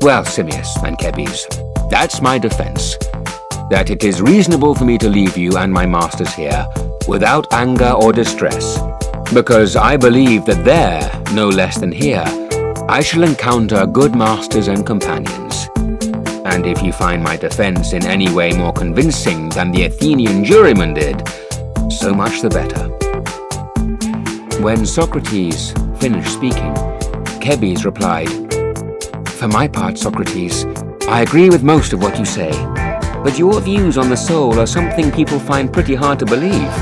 Well, Simmias and Kebes, that's my defense. That it is reasonable for me to leave you and my masters here without anger or distress, because I believe that there, no less than here, I shall encounter good masters and companions. And if you find my defense in any way more convincing than the Athenian juryman did, so much the better. When Socrates finished speaking, Kebes replied, "For my part, Socrates, I agree with most of what you say, but your views on the soul are something people find pretty hard to believe.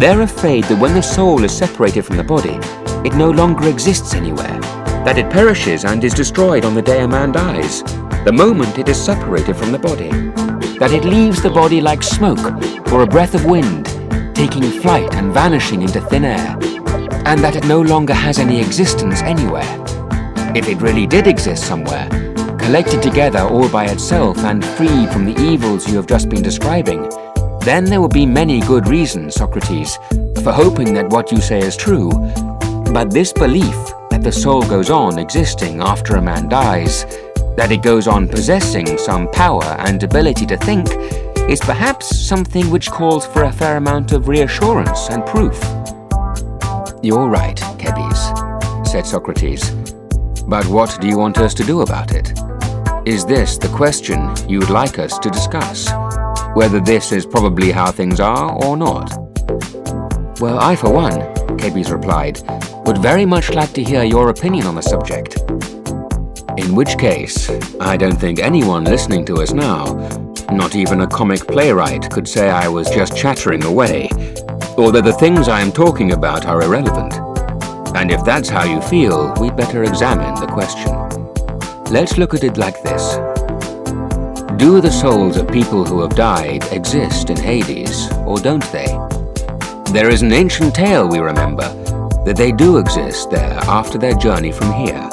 They're afraid that when the soul is separated from the body, it no longer exists anywhere, that it perishes and is destroyed on the day a man dies, the moment it is separated from the body, that it leaves the body like smoke or a breath of wind, taking flight and vanishing into thin air, and that it no longer has any existence anywhere. If it really did exist somewhere, collected together all by itself and free from the evils you have just been describing, then there would be many good reasons, Socrates, for hoping that what you say is true. But this belief that the soul goes on existing after a man dies, that it goes on possessing some power and ability to think, is perhaps something which calls for a fair amount of reassurance and proof." "You're right, Kebes," said Socrates. "But what do you want us to do about it? Is this the question you would like us to discuss? Whether this is probably how things are or not?" "Well, I for one," Kebes replied, "would very much like to hear your opinion on the subject." "In which case, I don't think anyone listening to us now, not even a comic playwright, could say I was just chattering away, or that the things I am talking about are irrelevant. And if that's how you feel, we'd better examine the question. Let's look at it like this. Do the souls of people who have died exist in Hades, or don't they? There is an ancient tale, we remember, that they do exist there after their journey from here,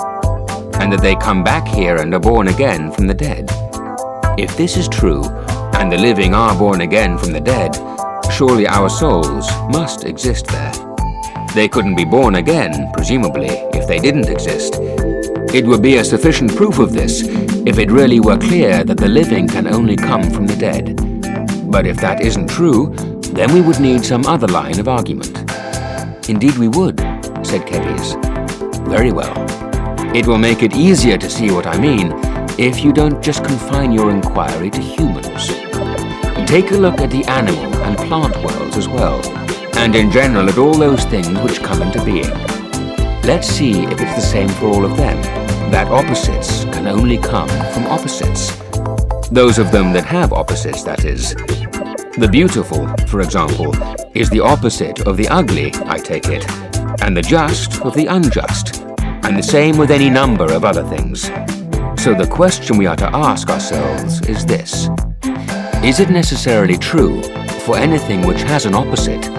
and that they come back here and are born again from the dead. If this is true, and the living are born again from the dead, surely our souls must exist there. They couldn't be born again, presumably, if they didn't exist. It would be a sufficient proof of this if it really were clear that the living can only come from the dead. But if that isn't true, then we would need some other line of argument." "Indeed we would," said Kebes. "Very well. It will make it easier to see what I mean if you don't just confine your inquiry to humans. Take a look at the animal and plant worlds as well, and in general at all those things which come into being. Let's see if it's the same for all of them, that opposites can only come from opposites. Those of them that have opposites, that is. The beautiful, for example, is the opposite of the ugly, I take it, and the just of the unjust, and the same with any number of other things. So the question we are to ask ourselves is this: is it necessarily true for anything which has an opposite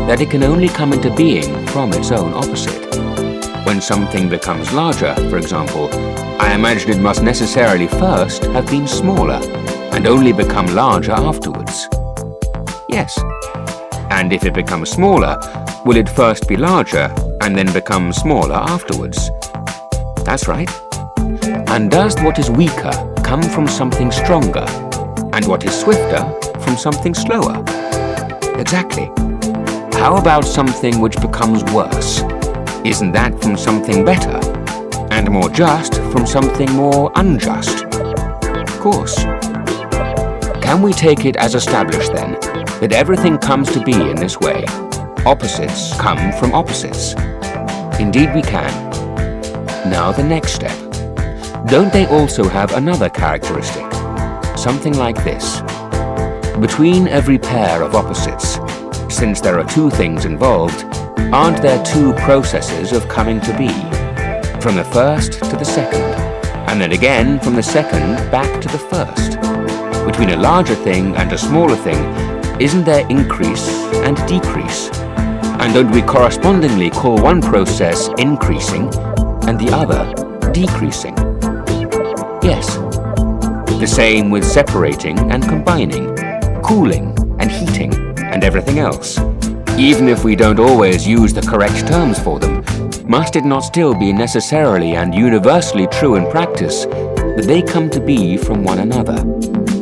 that it can only come into being from its own opposite? When something becomes larger, for example, I imagine it must necessarily first have been smaller and only become larger afterwards. Yes. And if it becomes smaller, will it first be larger and then become smaller afterwards? That's right. And does what is weaker come from something stronger, and what is swifter from something slower? Exactly. How about something which becomes worse? Isn't that from something better? And more just from something more unjust? Of course. Can we take it as established then, that everything comes to be in this way? Opposites come from opposites. Indeed we can. Now the next step. Don't they also have another characteristic? Something like this. Between every pair of opposites, since there are two things involved, aren't there two processes of coming to be? From the first to the second, and then again from the second back to the first. Between a larger thing and a smaller thing, isn't there increase and decrease? And don't we correspondingly call one process increasing and the other decreasing? Yes. The same with separating and combining, cooling and heating, and everything else. Even if we don't always use the correct terms for them, must it not still be necessarily and universally true in practice that they come to be from one another,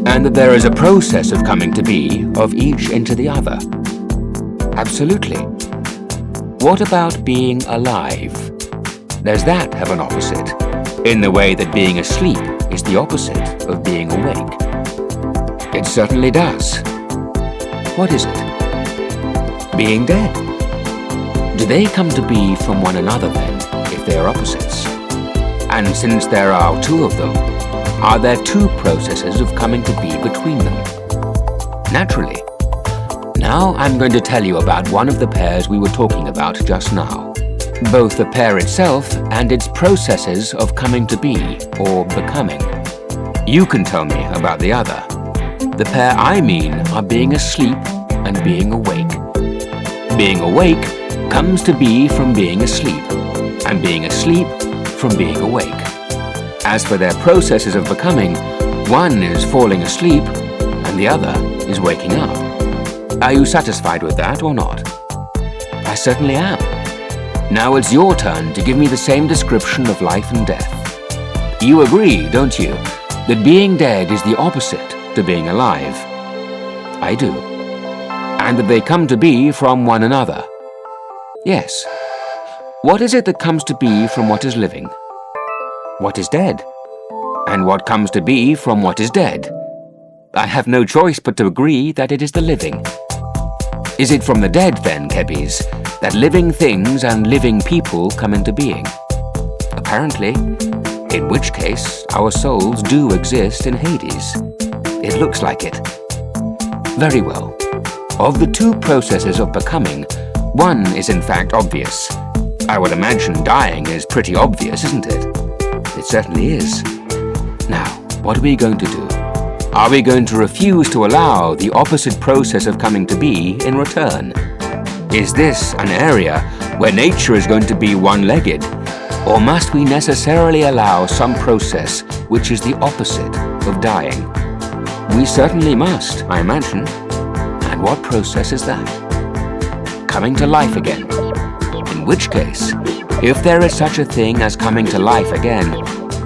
and that there is a process of coming to be of each into the other. Absolutely. What about being alive? Does that have an opposite, in the way that being asleep is the opposite of being awake? It certainly does. What is it? Being dead. Do they come to be from one another then, if they are opposites? And since there are two of them, are there two processes of coming to be between them? Naturally. Now I'm going to tell you about one of the pairs we were talking about just now. Both the pair itself and its processes of coming to be, or becoming. You can tell me about the other. The pair I mean are being asleep and being awake. Being awake comes to be from being asleep, and being asleep from being awake. As for their processes of becoming, one is falling asleep and the other is waking up. Are you satisfied with that or not? I certainly am. Now it's your turn to give me the same description of life and death. You agree, don't you, that being dead is the opposite to being alive? I do. And that they come to be from one another? Yes. What is it that comes to be from what is living? What is dead? And what comes to be from what is dead? I have no choice but to agree that it is the living. Is it from the dead then, Kebbies, that living things and living people come into being? Apparently, in which case our souls do exist in Hades. It looks like it. Very well. Of the two processes of becoming, one is in fact obvious. I would imagine dying is pretty obvious, isn't it? It certainly is. Now, what are we going to do? Are we going to refuse to allow the opposite process of coming to be in return? Is this an area where nature is going to be one-legged? Or must we necessarily allow some process which is the opposite of dying? We certainly must, I imagine. And what process is that? Coming to life again. In which case, if there is such a thing as coming to life again,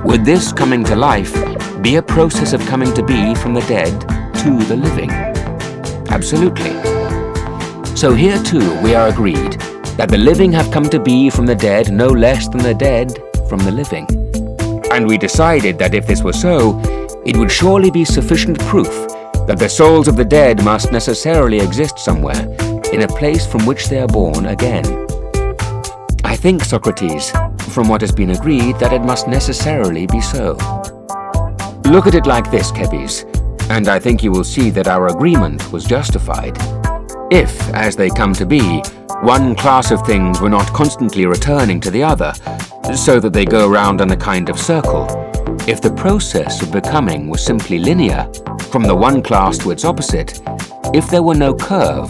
would this coming to life be a process of coming to be from the dead to the living? Absolutely. So here too we are agreed that the living have come to be from the dead no less than the dead from the living. And we decided that if this were so, it would surely be sufficient proof that the souls of the dead must necessarily exist somewhere, in a place from which they are born again. I think, Socrates, from what has been agreed, that it must necessarily be so. Look at it like this, Kebbies, and I think you will see that our agreement was justified. If, as they come to be, one class of things were not constantly returning to the other, so that they go round in a kind of circle, if the process of becoming was simply linear, from the one class to its opposite, if there were no curve,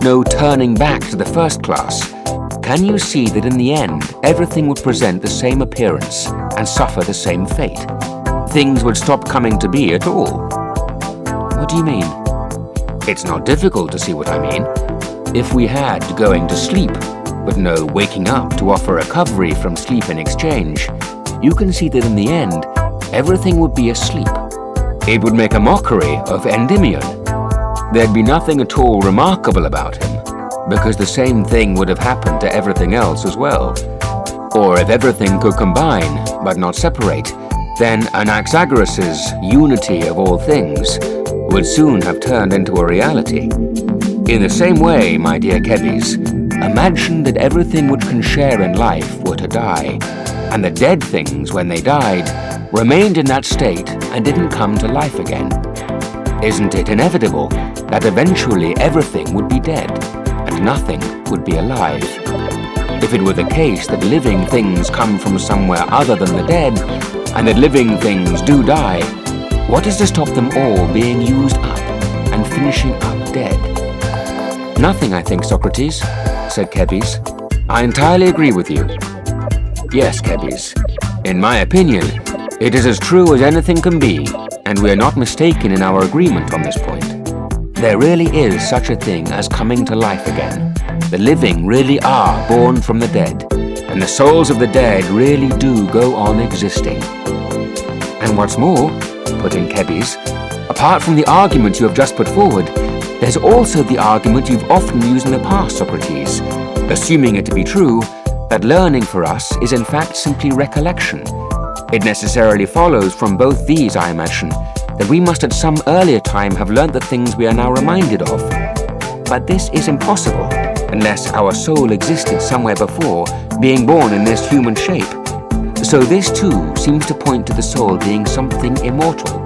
no turning back to the first class, can you see that in the end everything would present the same appearance and suffer the same fate? Things would stop coming to be at all. What do you mean? It's not difficult to see what I mean. If we had going to sleep, but no waking up to offer recovery from sleep in exchange, you can see that in the end, everything would be asleep. It would make a mockery of Endymion. There'd be nothing at all remarkable about him, because the same thing would have happened to everything else as well. Or if everything could combine, but not separate, then Anaxagoras's unity of all things would soon have turned into a reality. In the same way, my dear Kebbies, imagine that everything which can share in life were to die, and the dead things, when they died, remained in that state and didn't come to life again. Isn't it inevitable that eventually everything would be dead, and nothing would be alive? If it were the case that living things come from somewhere other than the dead, and that living things do die, what is to stop them all being used up and finishing up dead? Nothing, I think, Socrates, said Kebbies. I entirely agree with you. Yes, Kebbies. In my opinion, it is as true as anything can be, and we are not mistaken in our agreement on this point. There really is such a thing as coming to life again. The living really are born from the dead, and the souls of the dead really do go on existing. And what's more, put in Kebes, apart from the argument you have just put forward, there's also the argument you've often used in the past, Socrates, assuming it to be true, that learning for us is in fact simply recollection. It necessarily follows from both these, I imagine, that we must at some earlier time have learnt the things we are now reminded of. But this is impossible, unless our soul existed somewhere before, being born in this human shape. So this too seems to point to the soul being something immortal.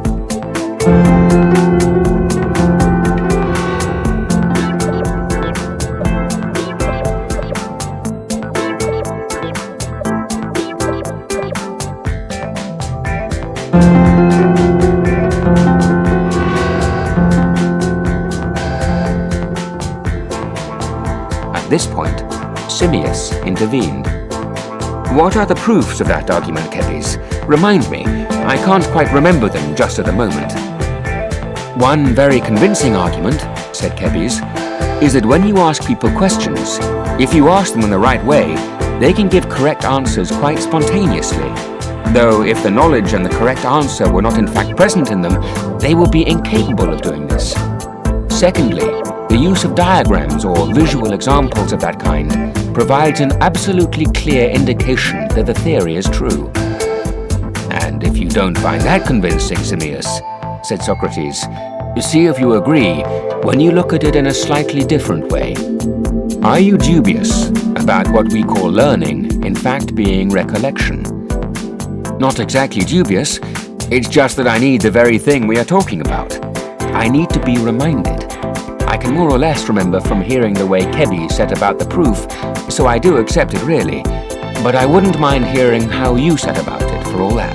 At this point, Simmias intervened. What are the proofs of that argument, Kebes? Remind me. I can't quite remember them just at the moment. One very convincing argument, said Kebes, is that when you ask people questions, if you ask them in the right way, they can give correct answers quite spontaneously. Though if the knowledge and the correct answer were not in fact present in them, they will be incapable of doing this. Secondly, the use of diagrams or visual examples of that kind provides an absolutely clear indication that the theory is true. And if you don't find that convincing, Simmias, said Socrates, see if you agree when you look at it in a slightly different way. Are you dubious about what we call learning in fact being recollection? Not exactly dubious, it's just that I need the very thing we are talking about. I need to be reminded. I can more or less remember from hearing the way Kebes set about the proof, so I do accept it really, but I wouldn't mind hearing how you set about it for all that.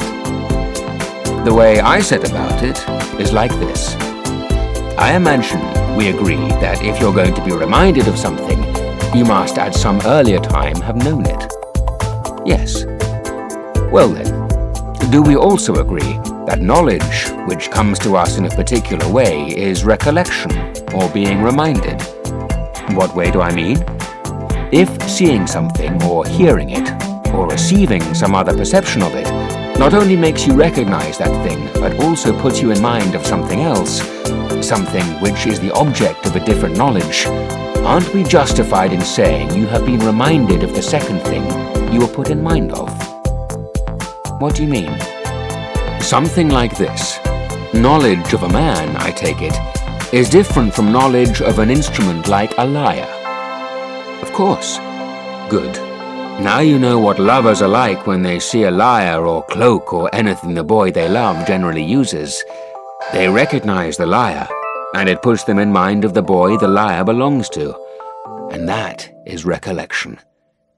The way I set about it is like this. I imagine we agree that if you're going to be reminded of something, you must at some earlier time have known it. Yes. Well then, do we also agree that knowledge, which comes to us in a particular way, is recollection, or being reminded? What way do I mean? If seeing something, or hearing it, or receiving some other perception of it, not only makes you recognize that thing, but also puts you in mind of something else, something which is the object of a different knowledge, aren't we justified in saying you have been reminded of the second thing you were put in mind of? What do you mean? Something like this. Knowledge of a man, I take it, is different from knowledge of an instrument like a lyre. Of course. Good. Now you know what lovers are like when they see a lyre or cloak or anything the boy they love generally uses. They recognize the lyre, and it puts them in mind of the boy the lyre belongs to. And that is recollection.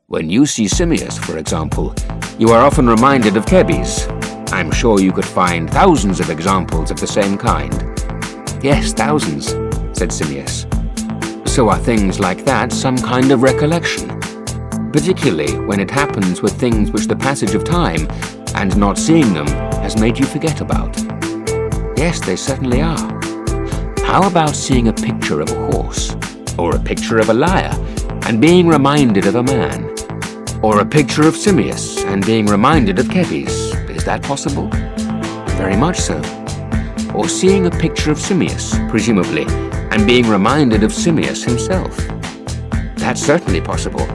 When you see Simmias, for example, you are often reminded of Kebes. I'm sure you could find thousands of examples of the same kind. Yes, thousands, said Simmias. So are things like that some kind of recollection? Particularly when it happens with things which the passage of time, and not seeing them, has made you forget about. Yes, they certainly are. How about seeing a picture of a horse, or a picture of a lyre, and being reminded of a man? Or a picture of Simmias, and being reminded of Kebes? Is that possible? Very much so. Or seeing a picture of Simmias, presumably, and being reminded of Simmias himself? That's certainly possible.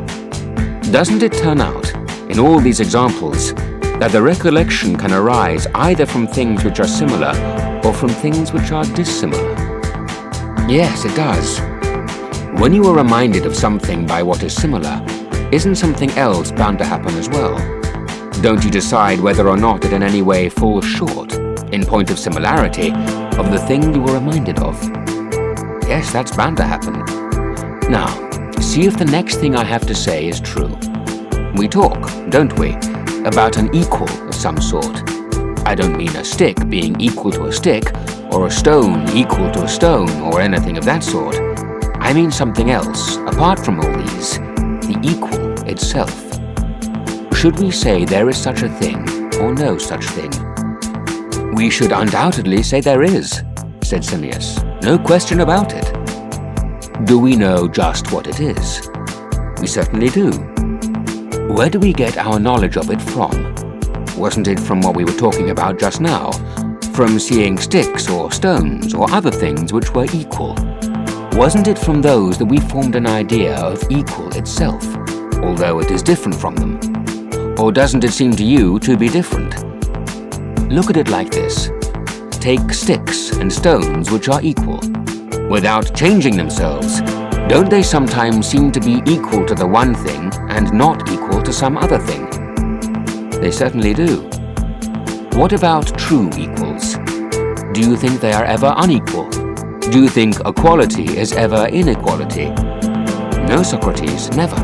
Doesn't it turn out, in all these examples, that the recollection can arise either from things which are similar or from things which are dissimilar? Yes, it does. When you are reminded of something by what is similar, isn't something else bound to happen as well? Don't you decide whether or not it in any way falls short, in point of similarity, of the thing you were reminded of? Yes, that's bound to happen. Now, see if the next thing I have to say is true. We talk, don't we, about an equal of some sort. I don't mean a stick being equal to a stick, or a stone equal to a stone, or anything of that sort. I mean something else, apart from all these, the equal itself. Should we say there is such a thing, or no such thing? We should undoubtedly say there is, said Simmias. No question about it. Do we know just what it is? We certainly do. Where do we get our knowledge of it from? wasn't it, from what we were talking about just now? From seeing sticks or stones or other things which were equal? Wasn't it from those that we formed an idea of equal itself, although it is different from them? Or doesn't it seem to you to be different? Look at it like this. Take sticks and stones which are equal. Without changing themselves, don't they sometimes seem to be equal to the one thing and not equal to some other thing? They certainly do. What about true equals? Do you think they are ever unequal? Do you think equality is ever inequality? No, Socrates, never.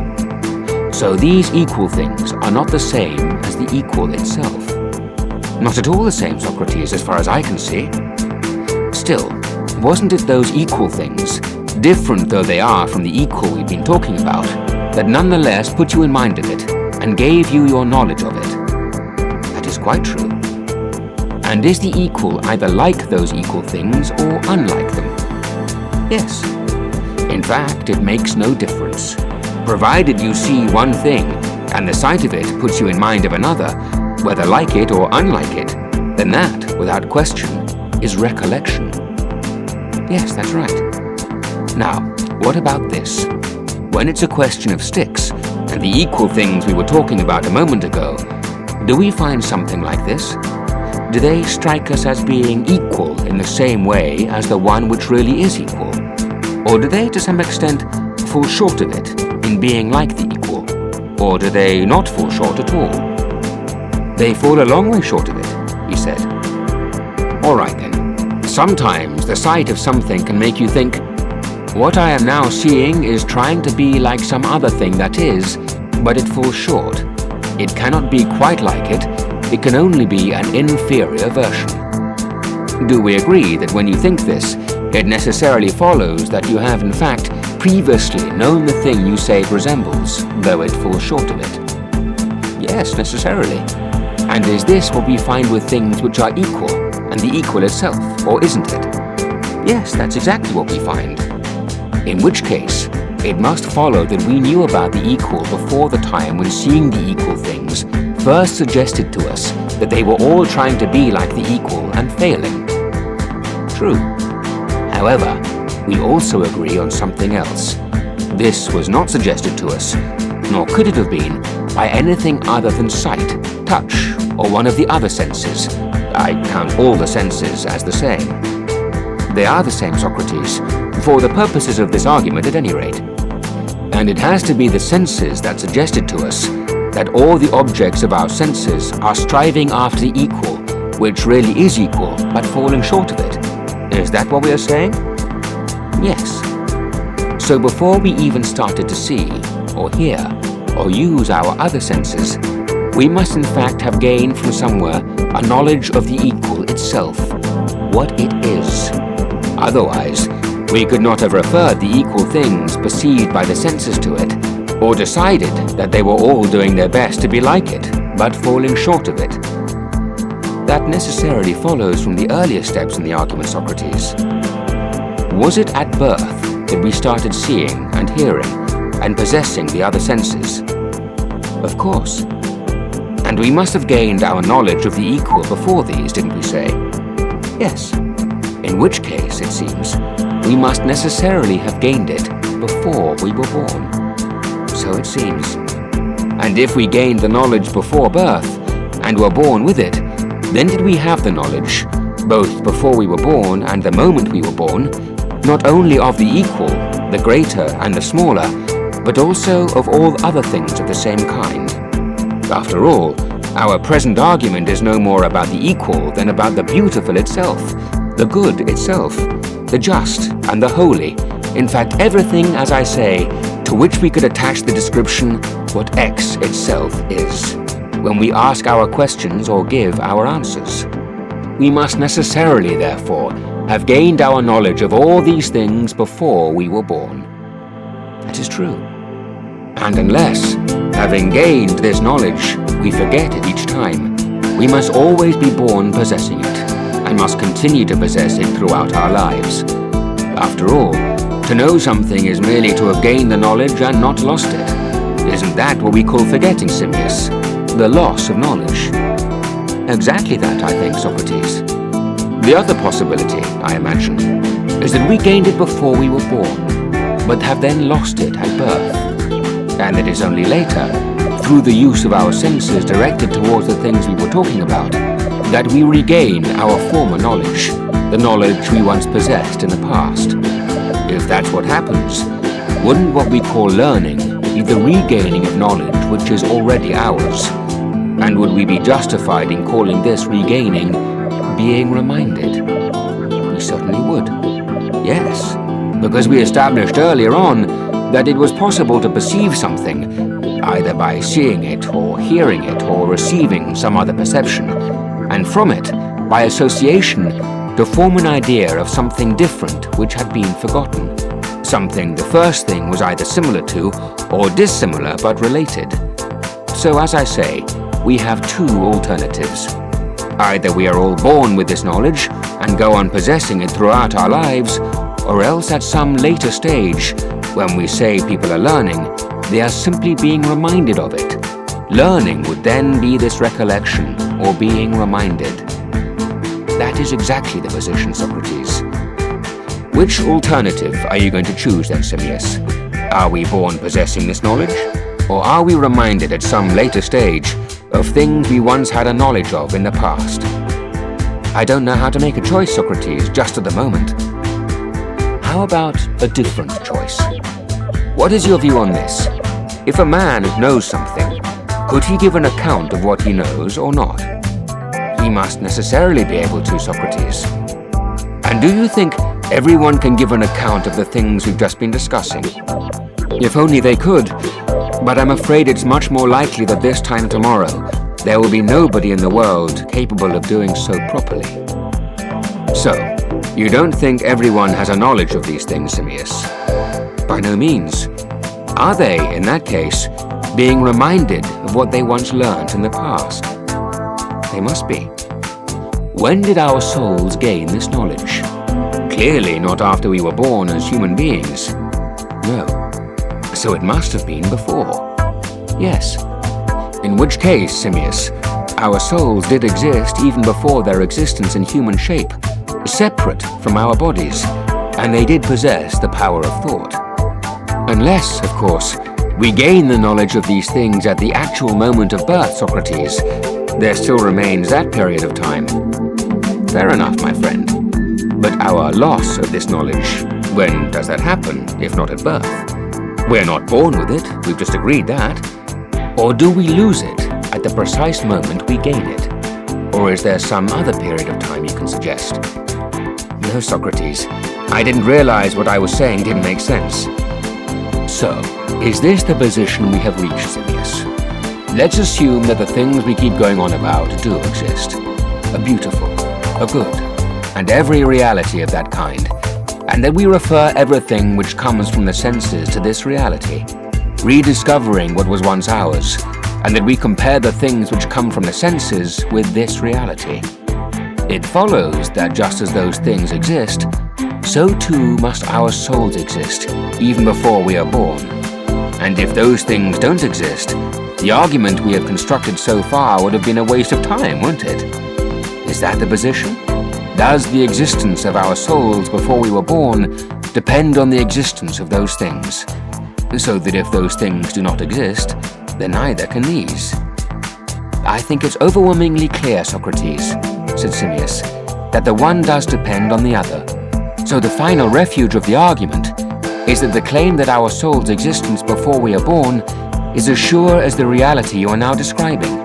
So these equal things are not the same as the equal itself. Not at all the same, Socrates, as far as I can see. Still, wasn't it those equal things, different though they are from the equal we've been talking about, that nonetheless put you in mind of it and gave you your knowledge of it? That is quite true. And is the equal either like those equal things or unlike them? Yes. In fact, it makes no difference. Provided you see one thing, and the sight of it puts you in mind of another, whether like it or unlike it, then that, without question, is recollection. Yes, that's right. Now, what about this? When it's a question of sticks, and the equal things we were talking about a moment ago, do we find something like this? Do they strike us as being equal in the same way as the one which really is equal? Or do they, to some extent, fall short of it in being like the equal? Or do they not fall short at all? They fall a long way short of it, he said. All right then. Sometimes the sight of something can make you think, what I am now seeing is trying to be like some other thing that is, but it falls short. It cannot be quite like it. It can only be an inferior version. Do we agree that when you think this, it necessarily follows that you have in fact previously known the thing you say it resembles, though it falls short of it? Yes, necessarily. And is this what we find with things which are equal, and the equal itself, or isn't it? Yes, that's exactly what we find. In which case, it must follow that we knew about the equal before the time when seeing the equal things first suggested to us that they were all trying to be like the equal and failing. True. However, we also agree on something else. This was not suggested to us, nor could it have been, by anything other than sight, touch, or one of the other senses. I count all the senses as the same. They are the same, Socrates, for the purposes of this argument at any rate. And it has to be the senses that suggested to us that all the objects of our senses are striving after the equal, which really is equal, but falling short of it. Is that what we are saying? Yes. So before we even started to see, or hear, or use our other senses, we must in fact have gained from somewhere a knowledge of the equal itself, what it is. Otherwise, we could not have referred the equal things perceived by the senses to it, or decided that they were all doing their best to be like it, but falling short of it. That necessarily follows from the earlier steps in the argument, Socrates. Was it at birth that we started seeing and hearing and possessing the other senses? Of course. And we must have gained our knowledge of the equal before these, didn't we say? Yes. In which case, it seems, we must necessarily have gained it before we were born. So it seems. And if we gained the knowledge before birth, and were born with it, then did we have the knowledge, both before we were born and the moment we were born, not only of the equal, the greater and the smaller, but also of all other things of the same kind. After all, our present argument is no more about the equal than about the beautiful itself, the good itself, the just and the holy, in fact everything, as I say, to which we could attach the description what X itself is, when we ask our questions or give our answers. We must necessarily, therefore, have gained our knowledge of all these things before we were born. That is true. And unless, having gained this knowledge, we forget it each time, we must always be born possessing it, and must continue to possess it throughout our lives. After all, to know something is merely to have gained the knowledge and not lost it. Isn't that what we call forgetting, Simmias? The loss of knowledge. Exactly that, I think, Socrates. The other possibility, I imagine, is that we gained it before we were born, but have then lost it at birth. And it is only later, through the use of our senses directed towards the things we were talking about, that we regain our former knowledge, the knowledge we once possessed in the past. If that's what happens, wouldn't what we call learning be the regaining of knowledge which is already ours? And would we be justified in calling this regaining being reminded? We certainly would. Yes, because we established earlier on that it was possible to perceive something, either by seeing it or hearing it or receiving some other perception, and from it, by association, to form an idea of something different which had been forgotten. Something the first thing was either similar to or dissimilar but related. So as I say, we have two alternatives. Either we are all born with this knowledge and go on possessing it throughout our lives, or else at some later stage, when we say people are learning, they are simply being reminded of it. Learning would then be this recollection or being reminded. That is exactly the position, Socrates. Which alternative are you going to choose then, Simmias? Are we born possessing this knowledge? Or are we reminded at some later stage of things we once had a knowledge of in the past? I don't know how to make a choice, Socrates, just at the moment. How about a different choice? What is your view on this? If a man knows something, could he give an account of what he knows or not? He must necessarily be able to, Socrates. And do you think everyone can give an account of the things we've just been discussing? If only they could, but I'm afraid it's much more likely that this time tomorrow there will be nobody in the world capable of doing so properly. So, you don't think everyone has a knowledge of these things, Simmias? By no means. Are they, in that case, being reminded of what they once learnt in the past? They must be. When did our souls gain this knowledge? Clearly not after we were born as human beings. No. So it must have been before. Yes. In which case, Simmias, our souls did exist even before their existence in human shape, separate from our bodies, and they did possess the power of thought. Unless, of course, we gain the knowledge of these things at the actual moment of birth, Socrates, there still remains that period of time. Fair enough, my friend. But our loss of this knowledge, when does that happen, if not at birth? We're not born with it, we've just agreed that. Or do we lose it at the precise moment we gain it? Or is there some other period of time you can suggest? No, Socrates, I didn't realize what I was saying didn't make sense. So, is this the position we have reached, Simmias? Let's assume that the things we keep going on about do exist. A beautiful, a good, and every reality of that kind, and that we refer everything which comes from the senses to this reality, rediscovering what was once ours, and that we compare the things which come from the senses with this reality. It follows that just as those things exist, so too must our souls exist, even before we are born. And if those things don't exist, the argument we have constructed so far would have been a waste of time, wouldn't it? Is that the position? Does the existence of our souls before we were born depend on the existence of those things? So that if those things do not exist, then neither can these. I think it's overwhelmingly clear, Socrates, said Simmias, that the one does depend on the other. So the final refuge of the argument is that the claim that our soul's existence before we are born is as sure as the reality you are now describing,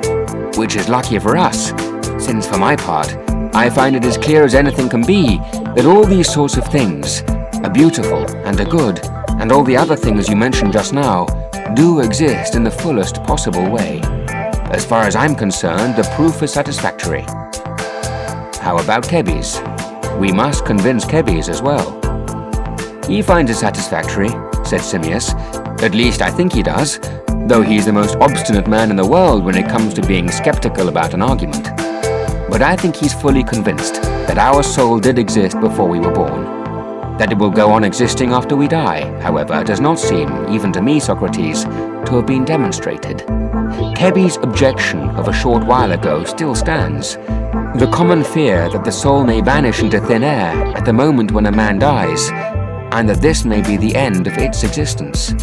which is luckier for us, since for my part, I find it as clear as anything can be that all these sorts of things, a beautiful and a good, and all the other things you mentioned just now, do exist in the fullest possible way. As far as I'm concerned, the proof is satisfactory. How about Kebes? We must convince Kebes as well. He finds it satisfactory, said Simmias. At least I think he does, though he's the most obstinate man in the world when it comes to being skeptical about an argument. But I think he's fully convinced that our soul did exist before we were born. That it will go on existing after we die, however, does not seem, even to me, Socrates, to have been demonstrated. Kebi's objection of a short while ago still stands. The common fear that the soul may vanish into thin air at the moment when a man dies, and that this may be the end of its existence.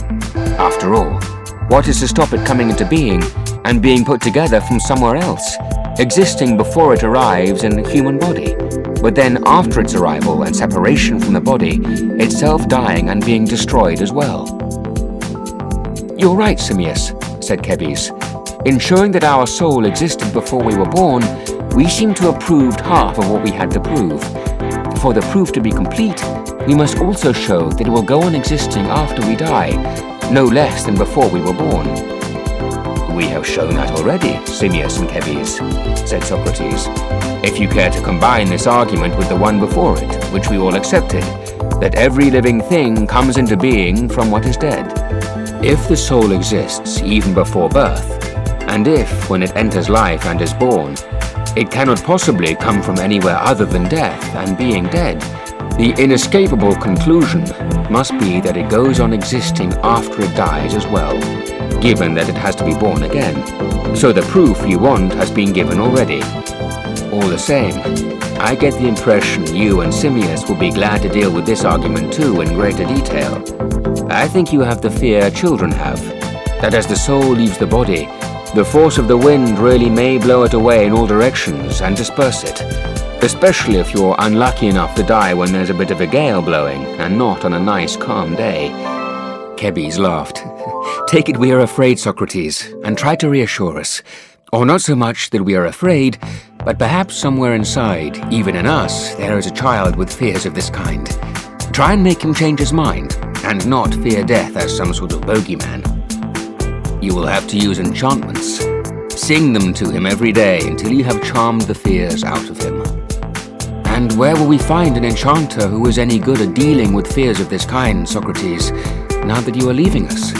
After all, what is to stop it coming into being and being put together from somewhere else, existing before it arrives in a human body, but then after its arrival and separation from the body, itself dying and being destroyed as well? "You're right, Simmias," said Kebes. "In showing that our soul existed before we were born, we seem to have proved half of what we had to prove. For the proof to be complete, we must also show that it will go on existing after we die, no less than before we were born." "We have shown that already, Simmias and Kebes," said Socrates, "if you care to combine this argument with the one before it, which we all accepted, that every living thing comes into being from what is dead. If the soul exists even before birth, and if, when it enters life and is born, it cannot possibly come from anywhere other than death and being dead, the inescapable conclusion must be that it goes on existing after it dies as well, given that it has to be born again. So the proof you want has been given already. All the same, I get the impression you and Simmias will be glad to deal with this argument too in greater detail. I think you have the fear children have, that as the soul leaves the body, the force of the wind really may blow it away in all directions and disperse it, especially if you're unlucky enough to die when there's a bit of a gale blowing and not on a nice calm day." Kebes laughed. "Take it we are afraid, Socrates, and try to reassure us. Or not so much that we are afraid, but perhaps somewhere inside, even in us, there is a child with fears of this kind. Try and make him change his mind, and not fear death as some sort of bogeyman. You will have to use enchantments. Sing them to him every day until you have charmed the fears out of him." "And where will we find an enchanter who is any good at dealing with fears of this kind, Socrates, now that you are leaving us?"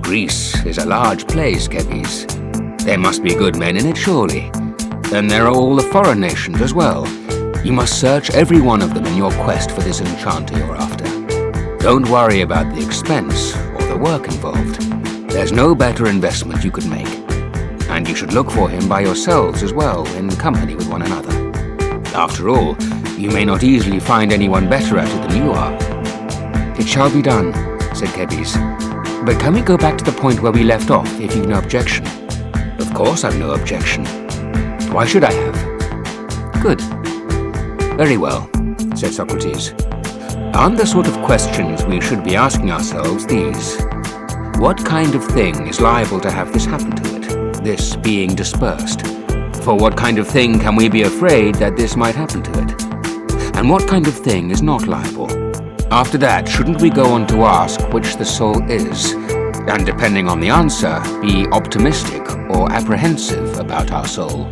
"Greece is a large place, Kebes. There must be good men in it, surely. Then there are all the foreign nations as well. You must search every one of them in your quest for this enchanter you're after. Don't worry about the expense or the work involved. There's no better investment you could make. And you should look for him by yourselves as well, in company with one another. After all, you may not easily find anyone better at it than you are." "It shall be done," said Kebes. "But can we go back to the point where we left off, if you've no objection?" "Of course I've no objection. Why should I have?" "Good. Very well," said Socrates. "Aren't the sort of questions we should be asking ourselves these? What kind of thing is liable to have this happen to it, this being dispersed? For what kind of thing can we be afraid that this might happen to it? And what kind of thing is not liable? After that, shouldn't we go on to ask which the soul is, and depending on the answer, be optimistic or apprehensive about our soul?"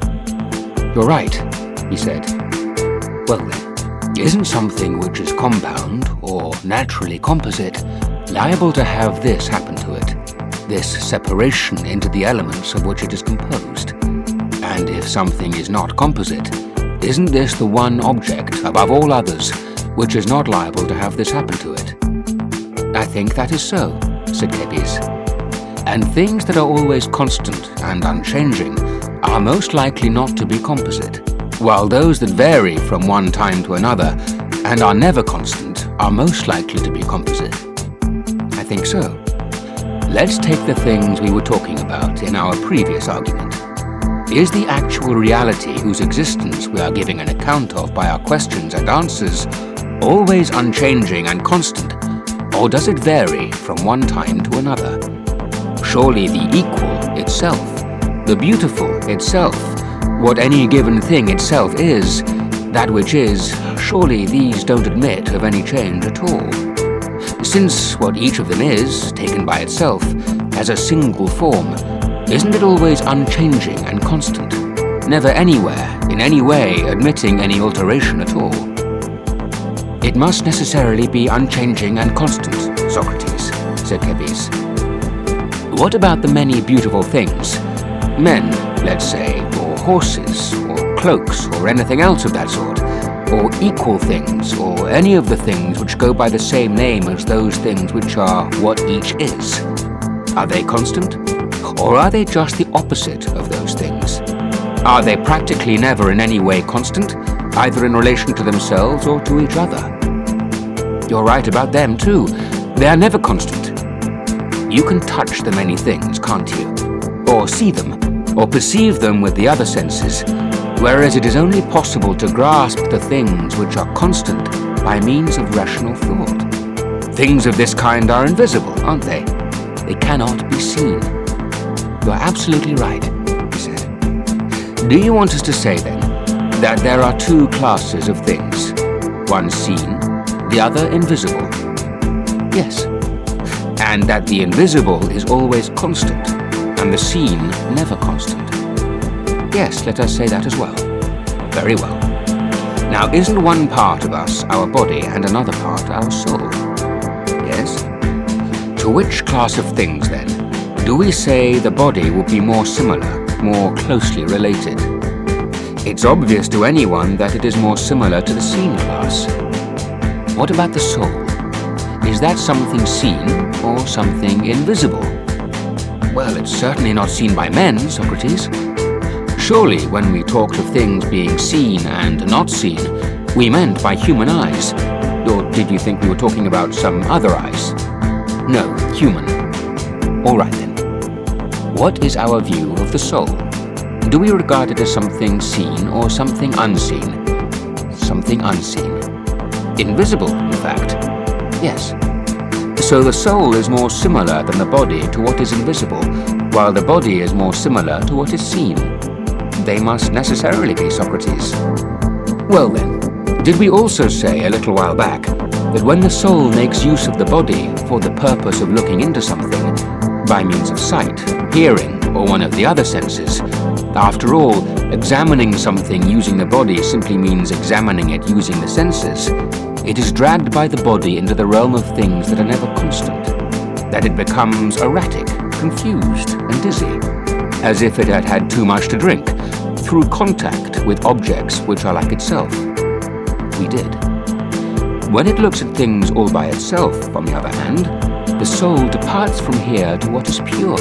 "You're right," he said. "Well then, isn't something which is compound, or naturally composite, liable to have this happen to it, this separation into the elements of which it is composed? And if something is not composite, isn't this the one object, above all others, which is not liable to have this happen to it?" "I think that is so," said Kebes. "And things that are always constant and unchanging are most likely not to be composite, while those that vary from one time to another and are never constant are most likely to be composite." "I think so. Let's take the things we were talking about in our previous argument. Is the actual reality whose existence we are giving an account of by our questions and answers always unchanging and constant, or does it vary from one time to another? Surely the equal itself, the beautiful itself, what any given thing itself is, that which is, surely these don't admit of any change at all. Since what each of them is, taken by itself, as a single form, isn't it always unchanging and constant, never anywhere, in any way, admitting any alteration at all?" "It must necessarily be unchanging and constant, Socrates," said Kebes. "What about the many beautiful things? Men, let's say, or horses, or cloaks, or anything else of that sort. or equal things, or any of the things which go by the same name as those things which are what each is? Are they constant? Or are they just the opposite of those things? Are they practically never in any way constant, either in relation to themselves or to each other? You're right about them too. They are never constant. You can touch the many things, can't you? Or see them, or perceive them with the other senses, whereas it is only possible to grasp the things which are constant by means of rational thought. Things of this kind are invisible, aren't they? They cannot be seen. You're absolutely right, he said. Do you want us to say then that there are two classes of things, one seen, the other invisible? Yes. And that the invisible is always constant, and the seen never constant? Yes, let us say that as well. Very well. Now, isn't one part of us our body and another part our soul? Yes. To which class of things, then, do we say the body would be more similar, more closely related? It's obvious to anyone that it is more similar to the seen class. What about the soul? Is that something seen or something invisible? Well, it's certainly not seen by men, Socrates. Surely, when we talked of things being seen and not seen, we meant by human eyes. Or did you think we were talking about some other eyes? No, human. All right then. What is our view of the soul? Do we regard it as something seen or something unseen? Something unseen. Invisible, in fact. Yes. So the soul is more similar than the body to what is invisible, while the body is more similar to what is seen. They must necessarily be, Socrates. Well then, did we also say a little while back that when the soul makes use of the body for the purpose of looking into something, by means of sight, hearing, or one of the other senses, after all, examining something using the body simply means examining it using the senses, it is dragged by the body into the realm of things that are never constant, that it becomes erratic, confused, and dizzy, as if it had had too much to drink, through contact with objects which are like itself. We did. When it looks at things all by itself, on the other hand, the soul departs from here to what is pure,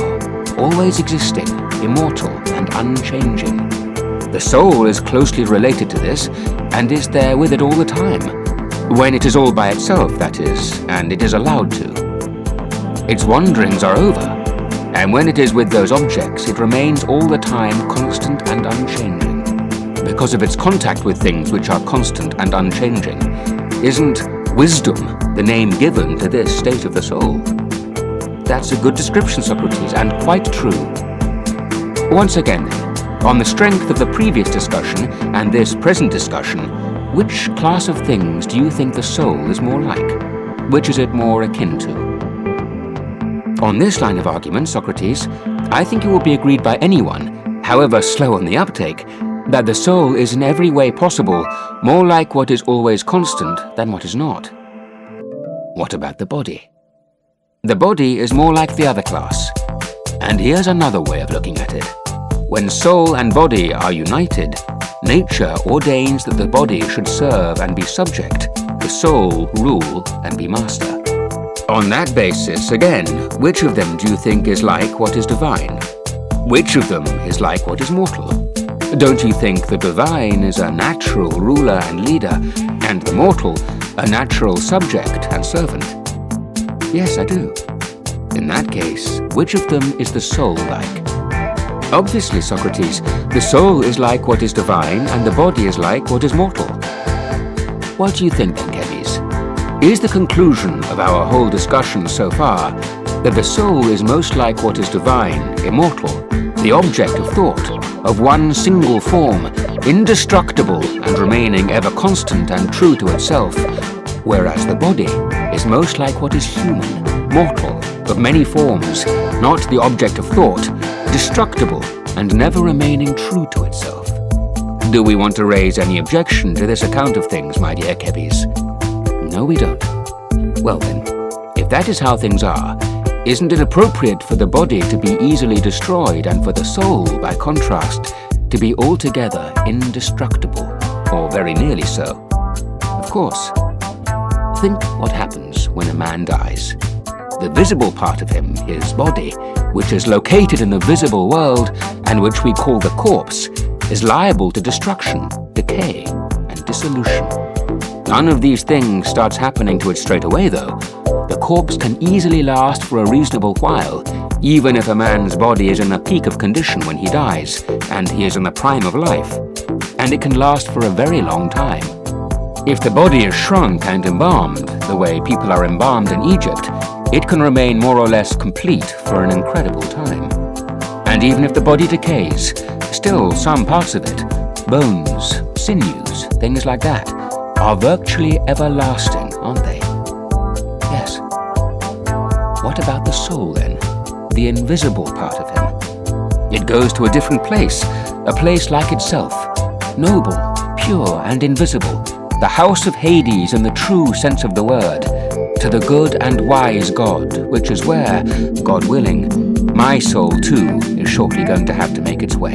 always existing, immortal, and unchanging. The soul is closely related to this, and is there with it all the time. When it is all by itself, that is, and it is allowed to. Its wanderings are over, and when it is with those objects, it remains all the time constant and unchanging. Because of its contact with things which are constant and unchanging, isn't wisdom the name given to this state of the soul? That's a good description, Socrates, and quite true. Once again, on the strength of the previous discussion and this present discussion, which class of things do you think the soul is more like? Which is it more akin to? On this line of argument, Socrates, I think it will be agreed by anyone, however slow on the uptake, that the soul is in every way possible more like what is always constant than what is not. What about the body? The body is more like the other class. And here's another way of looking at it. When soul and body are united, nature ordains that the body should serve and be subject, the soul rule and be master. On that basis, again, which of them do you think is like what is divine? Which of them is like what is mortal? Don't you think the divine is a natural ruler and leader, and the mortal a natural subject and servant? Yes, I do. In that case, which of them is the soul like? Obviously, Socrates, the soul is like what is divine, and the body is like what is mortal. What do you think then, Kebbies? Is the conclusion of our whole discussion so far that the soul is most like what is divine, immortal, the object of thought, of one single form, indestructible and remaining ever constant and true to itself, whereas the body is most like what is human, mortal, of many forms, not the object of thought, destructible and never remaining true to itself? Do we want to raise any objection to this account of things, my dear Kebbies? No, we don't. Well then, if that is how things are, isn't it appropriate for the body to be easily destroyed and for the soul, by contrast, to be altogether indestructible, or very nearly so? course. Think what happens when a man dies. The visible part of him, his body, which is located in the visible world and which we call the corpse, is liable to destruction, decay, and dissolution. None of these things starts happening to it straight away, though. The corpse can easily last for a reasonable while, even if a man's body is in the peak of condition when he dies, and he is in the prime of life. And it can last for a very long time. If the body is shrunk and embalmed, the way people are embalmed in Egypt, it can remain more or less complete for an incredible time. And even if the body decays, still some parts of it, bones, sinews, things like that, are virtually everlasting, aren't they? Yes. What about the soul then? The invisible part of him? It goes to a different place, a place like itself, noble, pure and invisible, the house of Hades in the true sense of the word, to the good and wise God, which is where, God willing, my soul too is shortly going to have to make its way.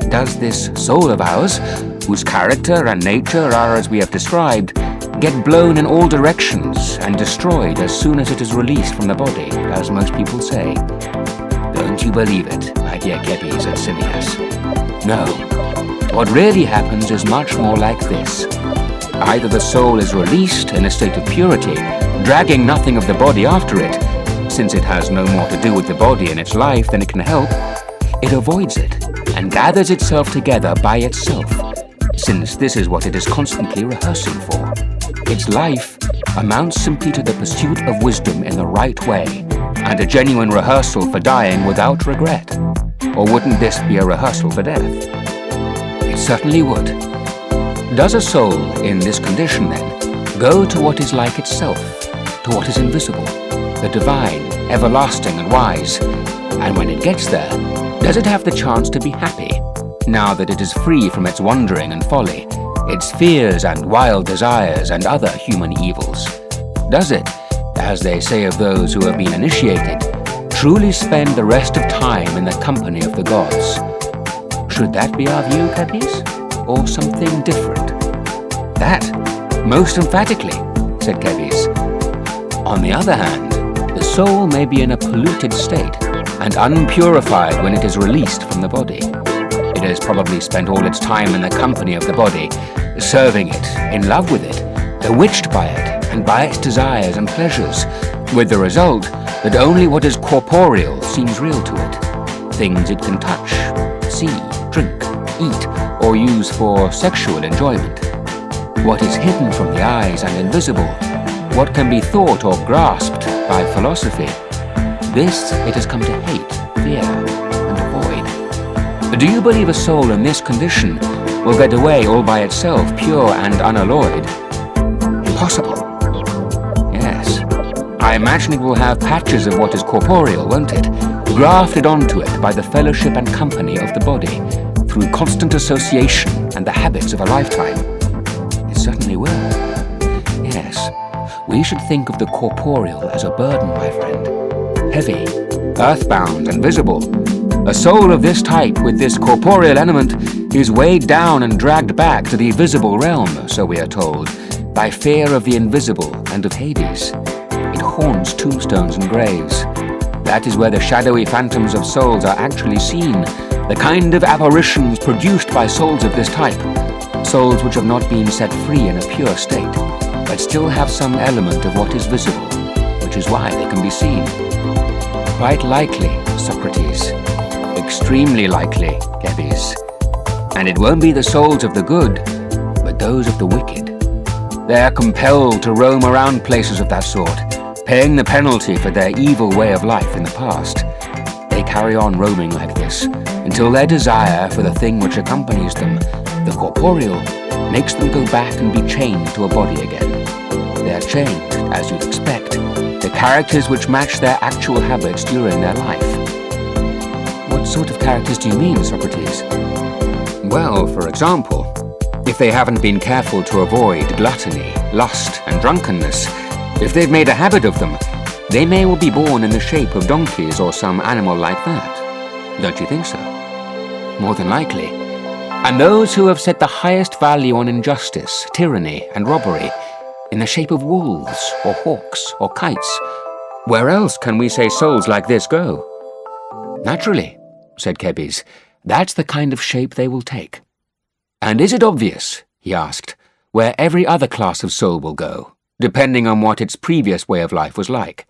Does this soul of ours, whose character and nature are as we have described, get blown in all directions and destroyed as soon as it is released from the body, as most people say? Don't you believe it, my dear Kebbies and Cineas? No. What really happens is much more like this. Either the soul is released in a state of purity, dragging nothing of the body after it, since it has no more to do with the body and its life than it can help. It avoids it and gathers itself together by itself, since this is what it is constantly rehearsing for. Its life amounts simply to the pursuit of wisdom in the right way, and a genuine rehearsal for dying without regret. Or wouldn't this be a rehearsal for death? It certainly would. Does a soul in this condition, then, go to what is like itself, to what is invisible, the divine, everlasting and wise? And when it gets there, does it have the chance to be happy, now that it is free from its wandering and folly, its fears and wild desires and other human evils? Does it, as they say of those who have been initiated, truly spend the rest of time in the company of the gods? Should that be our view, Kebbies? Or something different? That, most emphatically, said Kebbies. On the other hand, the soul may be in a polluted state and unpurified when it is released from the body. It has probably spent all its time in the company of the body, serving it, in love with it, bewitched by it and by its desires and pleasures, with the result that only what is corporeal seems real to it. Things it can touch, see, drink, eat, or use for sexual enjoyment. What is hidden from the eyes and invisible, what can be thought or grasped by philosophy, this it has come to hate, fear, and avoid. Do you believe a soul in this condition will get away all by itself, pure and unalloyed? Impossible. Yes. I imagine it will have patches of what is corporeal, won't it? Grafted onto it by the fellowship and company of the body, through constant association and the habits of a lifetime. It certainly will. Yes, we should think of the corporeal as a burden, my friend. Heavy, earthbound, and visible. A soul of this type with this corporeal element is weighed down and dragged back to the visible realm, so we are told, by fear of the invisible and of Hades. It haunts tombstones and graves. That is where the shadowy phantoms of souls are actually seen, the kind of apparitions produced by souls of this type, souls which have not been set free in a pure state, but still have some element of what is visible, which is why they can be seen. Quite likely, Socrates. Extremely likely, Kebbies. And it won't be the souls of the good, but those of the wicked. They are compelled to roam around places of that sort, paying the penalty for their evil way of life in the past. They carry on roaming like this, until their desire for the thing which accompanies them, the corporeal, makes them go back and be chained to a body again. They are chained, as you'd expect, to characters which match their actual habits during their life. What sort of characters do you mean, Socrates? Well, for example, if they haven't been careful to avoid gluttony, lust, and drunkenness, if they've made a habit of them, they may well be born in the shape of donkeys or some animal like that. Don't you think so? More than likely. and those who have set the highest value on injustice, tyranny, and robbery, in the shape of wolves, or hawks, or kites. Where else can we say souls like this go? Naturally, said Kebes, that's the kind of shape they will take. And is it obvious, he asked, where every other class of soul will go, depending on what its previous way of life was like?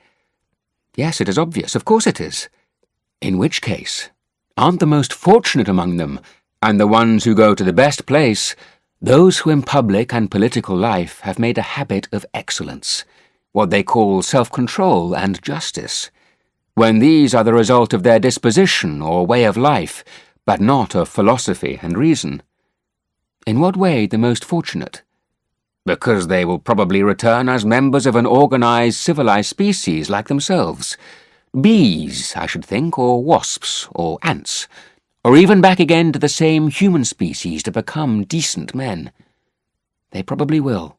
Yes, it is obvious, of course it is. In which case, aren't the most fortunate among them, and the ones who go to the best place, those who in public and political life have made a habit of excellence, what they call self-control and justice, when these are the result of their disposition or way of life, but not of philosophy and reason? In what way the most fortunate? Because they will probably return as members of an organized, civilized species like themselves. Bees, I should think, or wasps, or ants, or even back again to the same human species to become decent men. They probably will.